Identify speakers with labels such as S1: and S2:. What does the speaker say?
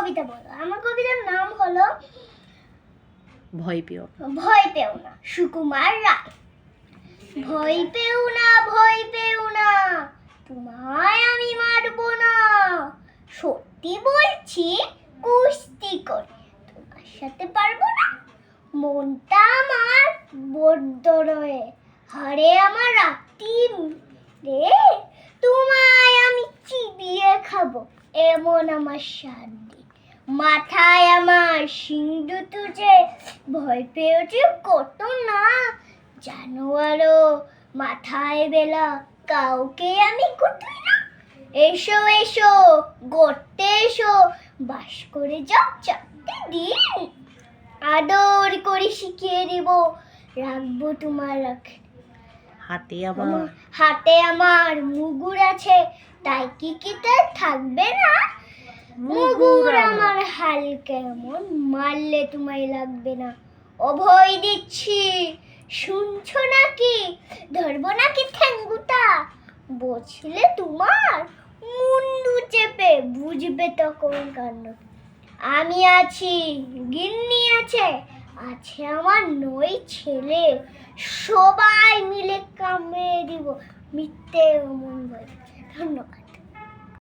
S1: কবিতা বলো। আমার কবিতার নাম হলো
S2: ভয় পেও
S1: না, সুকুমার রায়। ভয় পেও না, তোমায় আমি মারবো না। সত্যি বলছি, কুস্তি করে তোমার সাথে পারবো না। মনটা আমার বড্ড রয়ে, হারে আমার রাত্রি রে। তোমায় আমি চিবিয়ে খাবো, এমন আমার শান্তি। মাথায় আমার সিন্ধু তুজে, ভয় পেয়েছি কত না। জানো আরো মাথায় বেলা, কাউকে আমি কুতুই না। এসো এসো গড়তে এসো, বাস করে যাও 4টে দিন। আদর করে শিখিয়ে দিব, রাখবো তোমার হাতে আমার মুগুর আছে, তাই কি তার থাকবে না? মুগুর আমার হাল কেমন, মারলে তোমায় লাগবে না। অভয় দিচ্ছি, শুনছো নাকি? ধরবো নাকি ঠ্যাঙ্গুটা? বসলে তোমার মুন্ডু চেপে, বুঝবে তখন কাণ্ড। আমি আছি, গিন্নি আছে আমার 9 ছেলে। সবাই মিলে কামড়ে দিব, মিথ্যে অমন বলে। ধন্যবাদ।